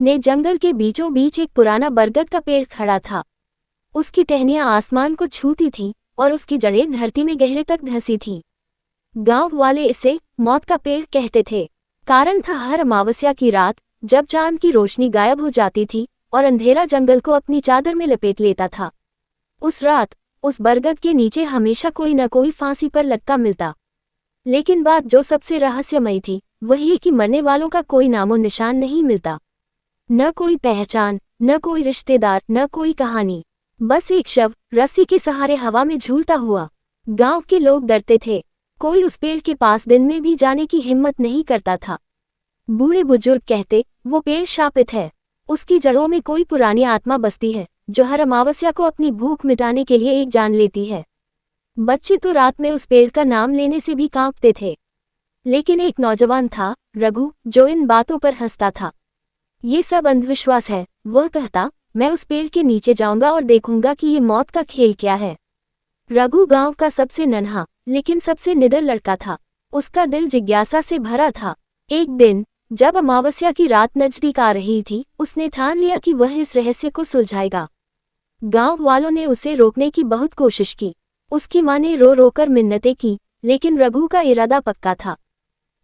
ने जंगल के बीचों बीच एक पुराना बरगद का पेड़ खड़ा था। उसकी टहनियां आसमान को छूती थीं और उसकी जड़ें धरती में गहरे तक धंसी थीं। गांव वाले इसे मौत का पेड़ कहते थे। कारण था हर अमावस्या की रात जब चांद की रोशनी गायब हो जाती थी और अंधेरा जंगल को अपनी चादर में लपेट लेता था। उस रात उस बरगद के नीचे हमेशा कोई न कोई फांसी पर लटका मिलता। लेकिन बात जो सबसे रहस्यमयी थी वही है कि मरने वालों का कोई नामो निशान नहीं मिलता। न कोई पहचान, न कोई रिश्तेदार, न कोई कहानी, बस एक शव रस्सी के सहारे हवा में झूलता हुआ। गांव के लोग डरते थे। कोई उस पेड़ के पास दिन में भी जाने की हिम्मत नहीं करता था। बूढ़े बुजुर्ग कहते, वो पेड़ शापित है। उसकी जड़ों में कोई पुरानी आत्मा बसती है जो हर अमावस्या को अपनी भूख मिटाने के लिए एक जान लेती है। बच्चे तो रात में उस पेड़ का नाम लेने से भी कांपते थे। लेकिन एक नौजवान था, रघु, जो इन बातों पर हंसता था। ये सब अंधविश्वास है, वह कहता। मैं उस पेड़ के नीचे जाऊंगा और देखूंगा कि ये मौत का खेल क्या है। रघु गांव का सबसे नन्हा लेकिन सबसे निडर लड़का था। उसका दिल जिज्ञासा से भरा था। एक दिन जब अमावस्या की रात नजदीक आ रही थी, उसने ठान लिया कि वह इस रहस्य को सुलझाएगा। गांव वालों ने उसे रोकने की बहुत कोशिश की। उसकी मां ने रो रो कर मिन्नतें की, लेकिन रघु का इरादा पक्का था।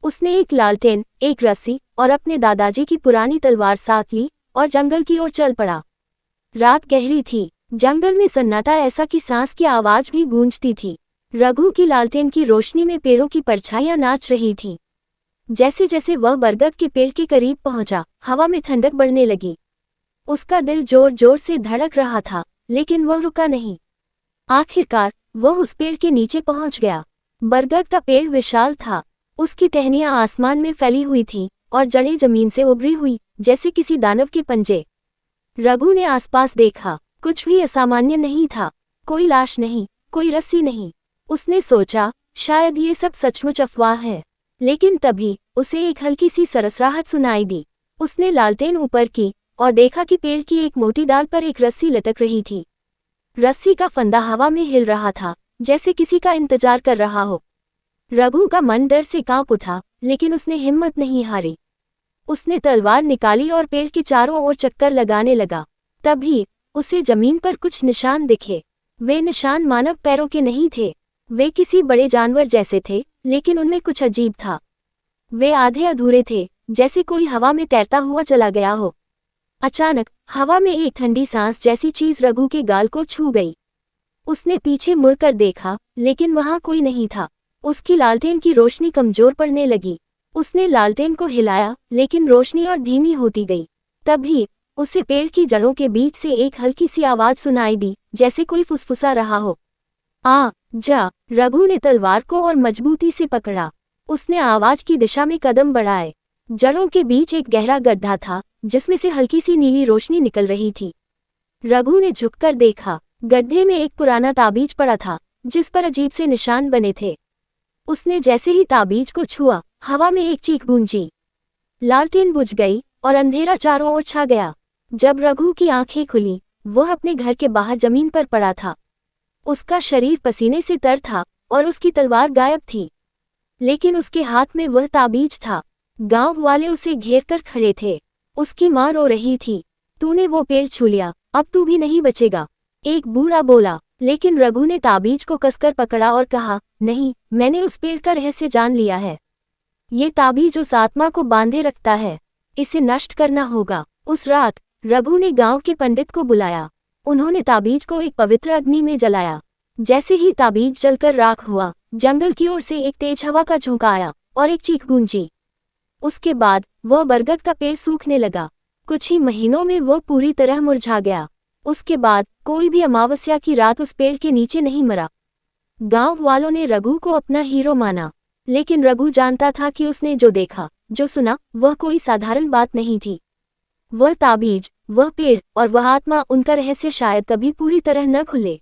उसने एक लालटेन, एक रस्सी और अपने दादाजी की पुरानी तलवार साथ ली और जंगल की ओर चल पड़ा। रात गहरी थी। जंगल में सन्नाटा ऐसा कि सांस की आवाज भी गूंजती थी। रघु की लालटेन की रोशनी में पेड़ों की परछाइयां नाच रही थीं। जैसे जैसे वह बरगद के पेड़ के करीब पहुंचा, हवा में ठंडक बढ़ने लगी। उसका दिल जोर जोर से धड़क रहा था, लेकिन वह रुका नहीं। आखिरकार वह उस पेड़ के नीचे पहुंच गया। बरगद का पेड़ विशाल था। उसकी टहनियां आसमान में फैली हुई थीं और जड़ें जमीन से उभरी हुई जैसे किसी दानव के पंजे। रघु ने आसपास देखा। कुछ भी असामान्य नहीं था। कोई लाश नहीं, कोई रस्सी नहीं। उसने सोचा शायद ये सब सचमुच अफवाह है। लेकिन तभी उसे एक हल्की सी सरसराहट सुनाई दी। उसने लालटेन ऊपर की और देखा कि पेड़ की एक मोटी डाल पर एक रस्सी लटक रही थी। रस्सी का फंदा हवा में हिल रहा था, जैसे किसी का इंतजार कर रहा हो। रघु का मन डर से कांप उठा, लेकिन उसने हिम्मत नहीं हारी। उसने तलवार निकाली और पेड़ के चारों ओर चक्कर लगाने लगा। तभी उसे जमीन पर कुछ निशान दिखे। वे निशान मानव पैरों के नहीं थे। वे किसी बड़े जानवर जैसे थे, लेकिन उनमें कुछ अजीब था। वे आधे अधूरे थे, जैसे कोई हवा में तैरता हुआ चला गया हो। अचानक हवा में एक ठंडी सांस जैसी चीज रघु के गाल को छू गई। उसने पीछे मुड़कर देखा, लेकिन वहां कोई नहीं था। उसकी लालटेन की रोशनी कमजोर पड़ने लगी। उसने लालटेन को हिलाया, लेकिन रोशनी और धीमी होती गई। तभी उसे पेड़ की जड़ों के बीच से एक हल्की सी आवाज सुनाई दी, जैसे कोई फुसफुसा रहा हो। आ जा। रघु ने तलवार को और मजबूती से पकड़ा। उसने आवाज की दिशा में कदम बढ़ाए। जड़ों के बीच एक गहरा गड्ढा था, जिसमें से हल्की सी नीली रोशनी निकल रही थी। रघु ने झुककर देखा। गड्ढे में एक पुराना ताबीज पड़ा था, जिस पर अजीब से निशान बने थे। उसने जैसे ही ताबीज को छुआ, हवा में एक चीख गूंजी। लालटेन बुझ गई और अंधेरा चारों ओर छा गया। जब रघु की आंखें खुली, वह अपने घर के बाहर जमीन पर पड़ा था। उसका शरीर पसीने से तर था और उसकी तलवार गायब थी, लेकिन उसके हाथ में वह ताबीज था। गांव वाले उसे घेर कर खड़े थे। उसकी मां रो रही थी। तूने वो पेड़ छू लिया, अब तू भी नहीं बचेगा, एक बूढ़ा बोला। लेकिन रघु ने ताबीज को कसकर पकड़ा और कहा, नहीं, मैंने उस पेड़ का रहस्य जान लिया है। ये ताबीज उस आत्मा को बांधे रखता है। इसे नष्ट करना होगा। उस रात रघु ने गांव के पंडित को बुलाया। उन्होंने ताबीज को एक पवित्र अग्नि में जलाया। जैसे ही ताबीज जलकर राख हुआ, जंगल की ओर से एक तेज हवा का झोंका आया और एक चीख गूंजी। उसके बाद वह बरगद का पेड़ सूखने लगा। कुछ ही महीनों में वह पूरी तरह मुरझा गया। उसके बाद कोई भी अमावस्या की रात उस पेड़ के नीचे नहीं मरा। गांव वालों ने रघु को अपना हीरो माना, लेकिन रघु जानता था कि उसने जो देखा, जो सुना, वह कोई साधारण बात नहीं थी। वह ताबीज, वह पेड़ और वह आत्मा, उनका रहस्य शायद कभी पूरी तरह न खुले।